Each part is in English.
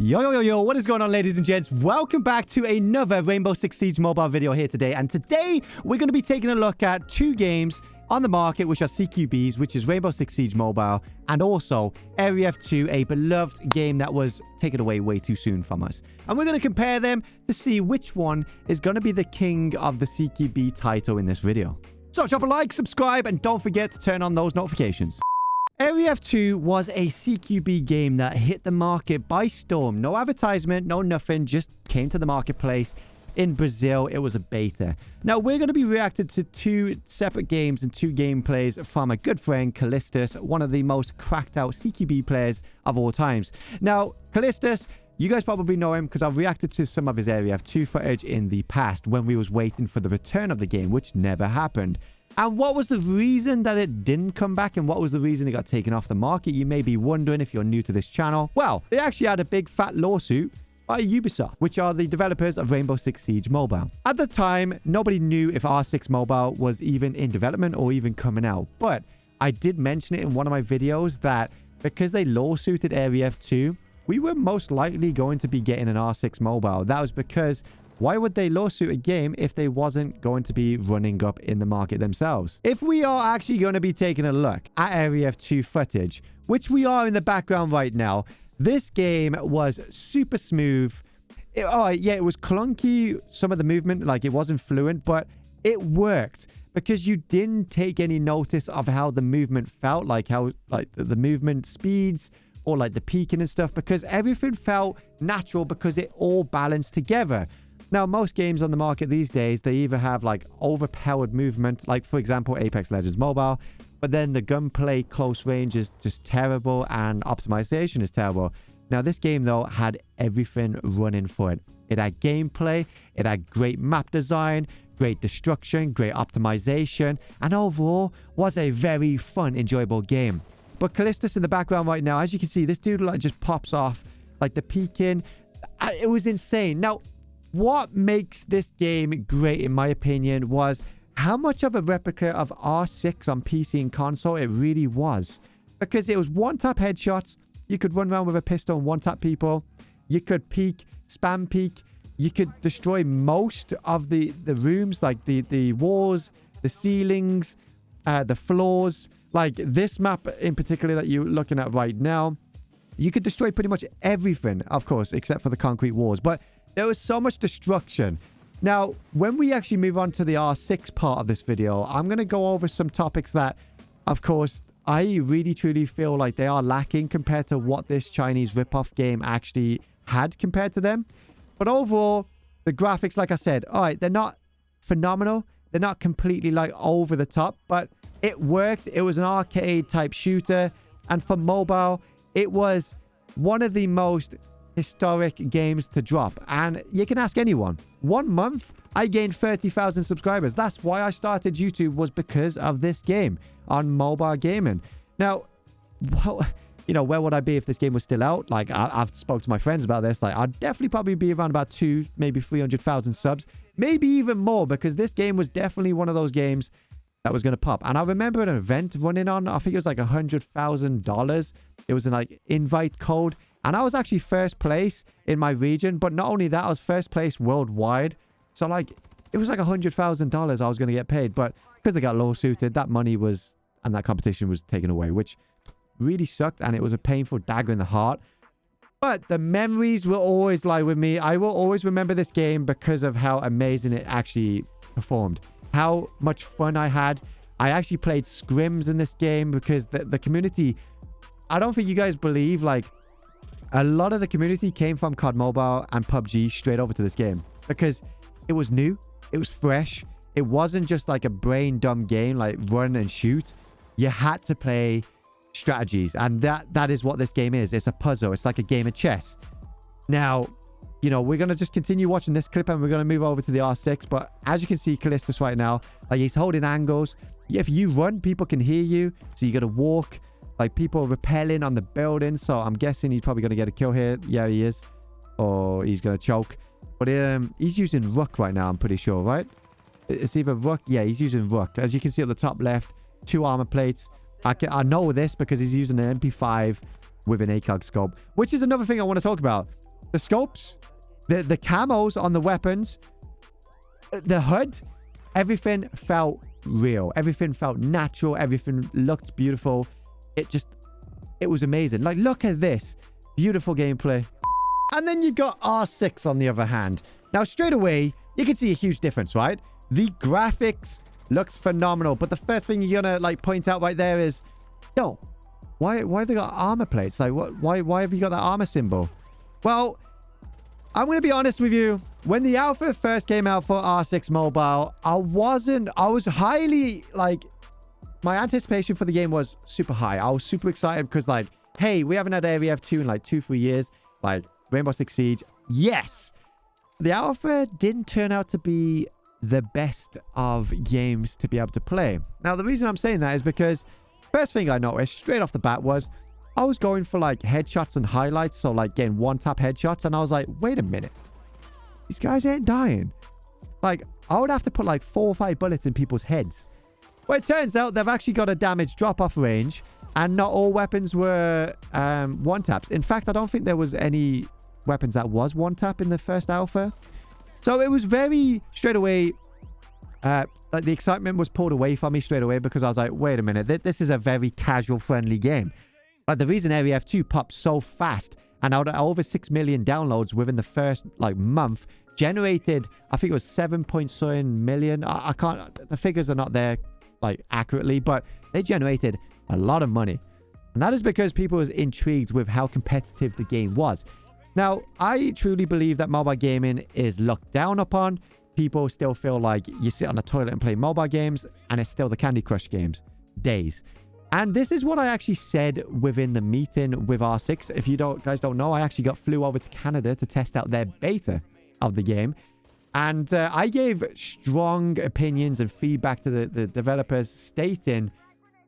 Yo, what is going on, ladies and gents? Welcome back to another Rainbow Six Siege mobile video here today. And today, we're going to be taking a look at two games on the market, which are CQBs, which is Rainbow Six Siege Mobile, and also AreaF2, a beloved game that was taken away way too soon from us. And we're going to compare them to see which one is going to be the king of the CQB title in this video. So drop a like, subscribe, and don't forget to turn on those notifications. AreaF2 was a CQB game that hit the market by storm. No advertisement, no nothing, just came to the marketplace. In Brazil, it was a beta. Now, we're going to be reacting to two separate games and two gameplays from a good friend, Callistus, one of the most cracked out CQB players of all times. Now, Callistus, you guys probably know him because I've reacted to some of his AreaF2 footage in the past when we was waiting for the return of the game, which never happened. And what was the reason that it didn't come back, and what was the reason it got taken off the market? You may be wondering if you're new to this channel. Well, they actually had a big fat lawsuit by Ubisoft, which are the developers of Rainbow Six Siege Mobile. At the time, nobody knew if R6 Mobile was even in development or even coming out. But I did mention it in one of my videos that because they lawsuited AreaF2, we were most likely going to be getting an R6 Mobile. That was because why would they lawsuit a game if they wasn't going to be running up in the market themselves? If we are actually going to be taking a look at AreaF2 footage, which we are in the background right now, this game was super smooth. It was clunky, some of the movement, like it wasn't fluent, but it worked because you didn't take any notice of how the movement felt, like how the movement speeds or like the peaking and stuff, because everything felt natural because it all balanced together. Now, most games on the market these days, they either have like overpowered movement, like for example, Apex Legends Mobile, but then the gunplay close range is just terrible and optimization is terrible. Now, this game though had everything running for it. It had gameplay, it had great map design, great destruction, great optimization, and overall was a very fun, enjoyable game. But Callistus in the background right now, as you can see, this dude like just pops off, like the peeking. It was insane. Now, what makes this game great, in my opinion, was how much of a replica of R6 on PC and console it really was. Because it was one-tap headshots. You could run around with a pistol and one-tap people. You could peek, spam peek. You could destroy most of the rooms, like the walls, the ceilings, the floors. Like this map in particular that you're looking at right now, you could destroy pretty much everything, of course, except for the concrete walls. But there was so much destruction. Now, when we actually move on to the R6 part of this video, I'm going to go over some topics that, of course, I really truly feel like they are lacking compared to what this Chinese ripoff game actually had compared to them. But overall, the graphics, like I said, all right, they're not phenomenal. They're not completely like over the top, but it worked. It was an arcade type shooter. And for mobile, it was one of the most historic games to drop. And you can ask anyone. 1 month, I gained 30,000 subscribers. That's why I started YouTube, was because of this game on mobile gaming. Now, well, you know, where would I be if this game was still out? Like, I've spoke to my friends about this. Like, I'd definitely probably be around about 2, maybe 300,000 subs, maybe even more, because this game was definitely one of those games that was going to pop. And I remember an event running on, I think it was like $100,000. It was an like invite code. And I was actually first place in my region. But not only that, I was first place worldwide. So like, it was like $100,000 I was going to get paid. But because they got lawsuited, that money was, and that competition was taken away, which really sucked. And it was a painful dagger in the heart. But the memories will always lie with me. I will always remember this game because of how amazing it actually performed. How much fun I had. I actually played scrims in this game because the community, I don't think you guys believe, like, a lot of the community came from COD Mobile and PUBG straight over to this game because it was new, it was fresh, it wasn't just like a brain dumb game like run and shoot. You had to play strategies, and that is what this game is. It's a puzzle. It's like a game of chess. Now, you know, we're going to just continue watching this clip and we're going to move over to the R6. But as you can see, Callistus right now, like he's holding angles. If you run, people can hear you. So you got to walk. Like people repelling on the building. So I'm guessing he's probably going to get a kill here. Yeah, he is. Or he's going to choke. But he's using Rook right now, I'm pretty sure, right? It's either Rook. Yeah, he's using Rook. As you can see at the top left, 2 armor plates. I know this because he's using an MP5 with an ACOG scope, which is another thing I want to talk about. the scopes, the camos on the weapons, the HUD, everything felt real. Everything felt natural. Everything looked beautiful. It was amazing. Like, look at this. Beautiful gameplay. And then you've got R6 on the other hand. Now, straight away, you can see a huge difference, right? The graphics looks phenomenal. But the first thing you're gonna, like, point out right there is, yo, why have they got armor plates? Like, why have you got that armor symbol? Well, I'm going to be honest with you. When the alpha first came out for R6 Mobile, I was highly, like, my anticipation for the game was super high. I was super excited because, like, hey, we haven't had AreaF2 in, like, 2-3 years. Like, Rainbow Six Siege. Yes. The alpha didn't turn out to be the best of games to be able to play. Now, the reason I'm saying that is because first thing I noticed straight off the bat was I was going for, like, headshots and highlights. So, like, getting one-tap headshots. And I was like, wait a minute. These guys ain't dying. Like, I would have to put, like, 4 or 5 bullets in people's heads. Well, it turns out they've actually got a damage drop-off range. And not all weapons were one-taps. In fact, I don't think there was any weapons that was one-tap in the first alpha. So, it was very straight away... like, the excitement was pulled away from me straight away because I was like, wait a minute. This is a very casual-friendly game. Like, the reason AreaF2 popped so fast and out of over 6 million downloads within the first, like, month, generated, I think it was 7.7 million. I can't, the figures are not there, like, accurately, but they generated a lot of money. And that is because people was intrigued with how competitive the game was. Now, I truly believe that mobile gaming is looked down upon. People still feel like you sit on the toilet and play mobile games, and it's still the Candy Crush games days. And this is what I actually said within the meeting with R6. If you guys don't know, I actually flew over to Canada to test out their beta of the game. And I gave strong opinions and feedback to the developers stating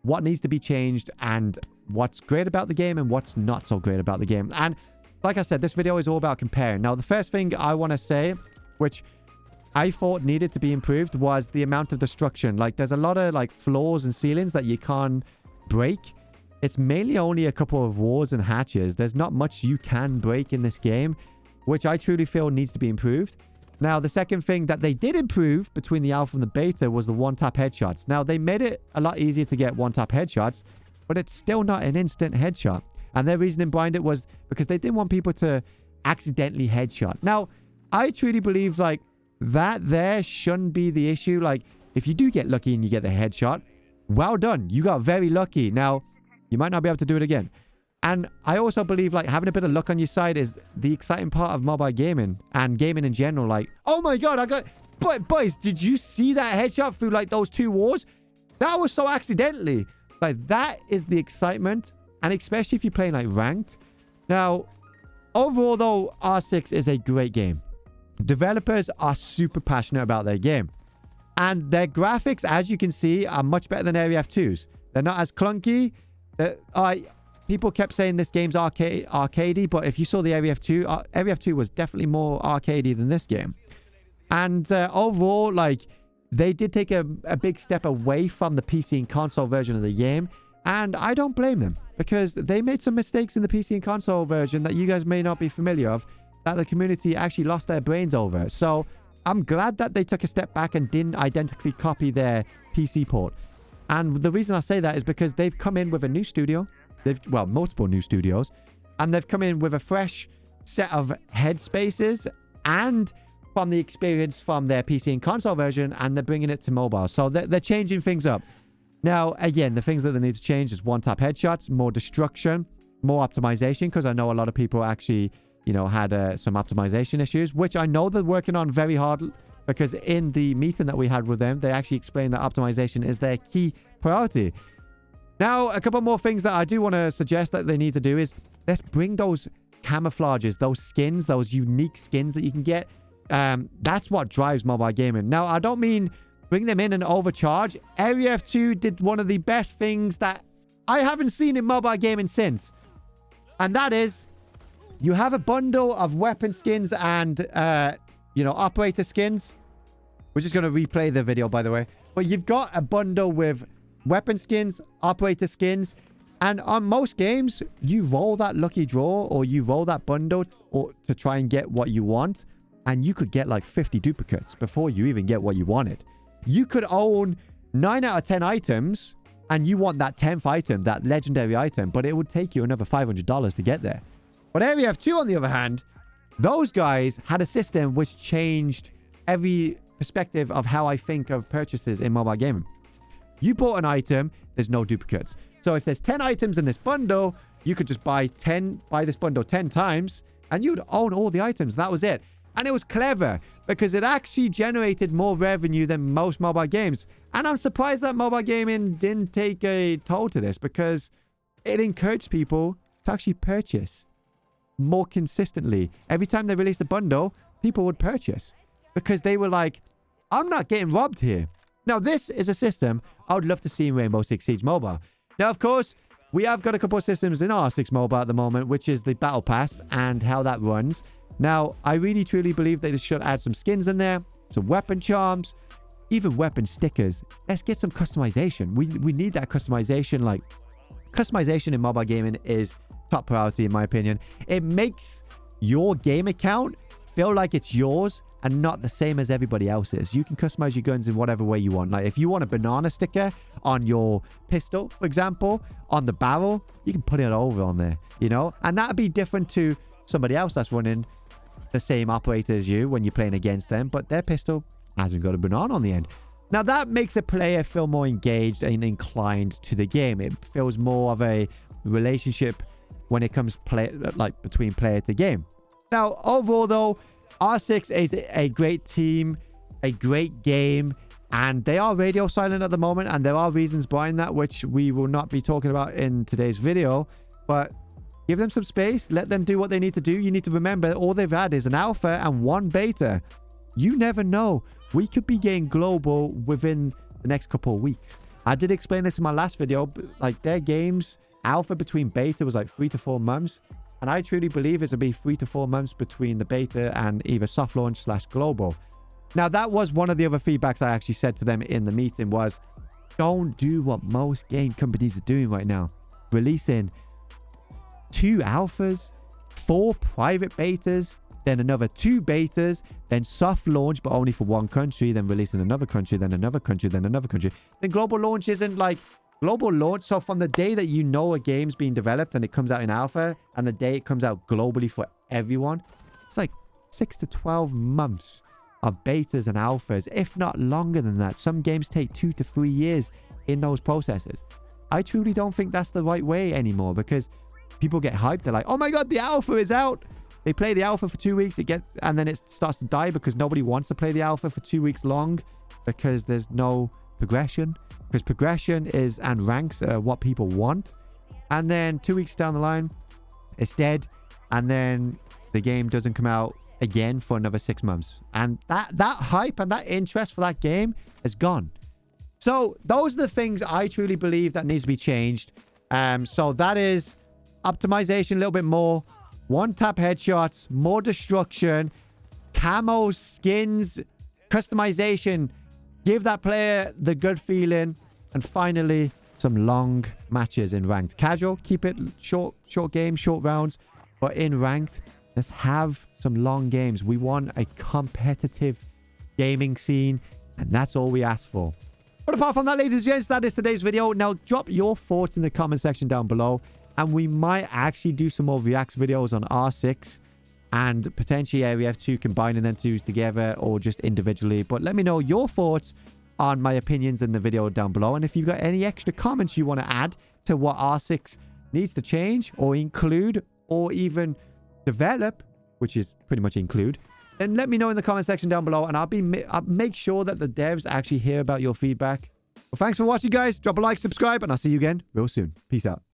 what needs to be changed and what's great about the game and what's not so great about the game. And like I said, this video is all about comparing. Now, the first thing I want to say, which I thought needed to be improved, was the amount of destruction. Like, there's a lot of, like, floors and ceilings that you can't break. It's mainly only a couple of walls and hatches. There's not much you can break in this game, which I truly feel needs to be improved. Now, the second thing that they did improve between the alpha and the beta was the one-tap headshots. Now, they made it a lot easier to get one-tap headshots, but it's still not an instant headshot. And their reasoning behind it was because they didn't want people to accidentally headshot. Now, I truly believe, like, that there shouldn't be the issue. Like, if you do get lucky and you get the headshot, well done. You got very lucky. Now, you might not be able to do it again. And I also believe, like, having a bit of luck on your side is the exciting part of mobile gaming and gaming in general. Like, oh my God, I got... But boys, did you see that headshot through, like, those 2 walls? That was so accidentally. Like, that is the excitement. And especially if you're playing, like, ranked. Now, overall, though, R6 is a great game. Developers are super passionate about their game. And their graphics, as you can see, are much better than AreaF2's. They're not as clunky. People kept saying this game's arcadey, but if you saw the AreaF2, AreaF2 was definitely more arcadey than this game. And overall, like, they did take a big step away from the PC and console version of the game. And I don't blame them, because they made some mistakes in the PC and console version that you guys may not be familiar of, that the community actually lost their brains over. So I'm glad that they took a step back and didn't identically copy their PC port. And the reason I say that is because they've come in with a new studio. Well, multiple new studios. And they've come in with a fresh set of headspaces and from the experience from their PC and console version, and they're bringing it to mobile. So they're changing things up. Now, again, the things that they need to change is one-tap headshots, more destruction, more optimization, because I know a lot of people actually, you know, had some optimization issues, which I know they're working on very hard, because in the meeting that we had with them, they actually explained that optimization is their key priority. Now, a couple more things that I do want to suggest that they need to do is, let's bring those camouflages, those skins, those unique skins that you can get. That's what drives mobile gaming. Now, I don't mean bring them in and overcharge. AreaF2 did one of the best things that I haven't seen in mobile gaming since. And that is, you have a bundle of weapon skins and, you know, operator skins. We're just going to replay the video, by the way. But you've got a bundle with weapon skins, operator skins, And on most games, you roll that lucky draw or you roll that bundle or to try and get what you want. And you could get like 50 duplicates before you even get what you wanted. You could own 9 out of 10 items and you want that 10th item, that legendary item, but it would take you another $500 to get there. But AreaF2, on the other hand, those guys had a system which changed every perspective of how I think of purchases in mobile gaming. You bought an item, there's no duplicates. So if there's 10 items in this bundle, you could just buy this bundle 10 times and you'd own all the items. That was it. And it was clever because it actually generated more revenue than most mobile games. And I'm surprised that mobile gaming didn't take a toll to this because it encouraged people to actually purchase more consistently. Every time they released a bundle, people would purchase because they were like, I'm not getting robbed here. Now, this is a system I would love to see in Rainbow Six Siege Mobile. Now, of course, we have got a couple of systems in R6 Mobile at the moment, which is the Battle Pass and how that runs. Now, I really, truly believe that they should add some skins in there, some weapon charms, even weapon stickers. Let's get some customization. We need that customization. Like, customization in mobile gaming is top priority, in my opinion. It makes your game account feel like it's yours and not the same as everybody else's. You can customize your guns in whatever way you want. Like if you want a banana sticker on your pistol, for example, on the barrel, you can put it over on there, you know? And that'd be different to somebody else that's running the same operator as you when you're playing against them, but their pistol hasn't got a banana on the end. Now that makes a player feel more engaged and inclined to the game. It feels more of a relationship when it comes between player to game. Now, overall though, R6 is a great team, a great game, and they are radio silent at the moment, and there are reasons behind that, which we will not be talking about in today's video, but give them some space, let them do what they need to do. You need to remember all they've had is an alpha and one beta. You never know. We could be getting global within the next couple of weeks. I did explain this in my last video, but like their games, alpha between beta was like 3 to 4 months. And I truly believe it's going to be 3 to 4 months between the beta and either soft launch / global. Now, that was one of the other feedbacks I actually said to them in the meeting was, don't do what most game companies are doing right now. Releasing 2 alphas, 4 private betas, then another 2 betas, then soft launch, but only for one country, then release in another country, then another country, then another country. Then global launch isn't like global launch. So from the day that you know a game's being developed and it comes out in alpha and the day it comes out globally for everyone, it's like 6 to 12 months of betas and alphas, if not longer than that. Some games take 2 to 3 years in those processes. I truly don't think that's the right way anymore because people get hyped. They're like, oh my God, the alpha is out. They play the alpha for 2 weeks, and then it starts to die because nobody wants to play the alpha for 2 weeks long because there's no progression. Because progression is and ranks are what people want. And then 2 weeks down the line, it's dead. And then the game doesn't come out again for another 6 months. And that hype and that interest for that game is gone. So those are the things I truly believe that needs to be changed. So that is optimization a little bit more. One-tap headshots, more destruction, camos, skins, customization. Give that player the good feeling. And finally, some long matches in ranked. Casual, keep it short games, short rounds. But in ranked, let's have some long games. We want a competitive gaming scene. And that's all we ask for. But apart from that, ladies and gents, that is today's video. Now, drop your thoughts in the comment section down below. And we might actually do some more reacts videos on R6 and potentially AreaF2, combining them two together or just individually. But let me know your thoughts on my opinions in the video down below. And if you've got any extra comments you want to add to what R6 needs to change or include or even develop, which is pretty much include, then let me know in the comment section down below and I'll make sure that the devs actually hear about your feedback. Well, thanks for watching, guys. Drop a like, subscribe, and I'll see you again real soon. Peace out.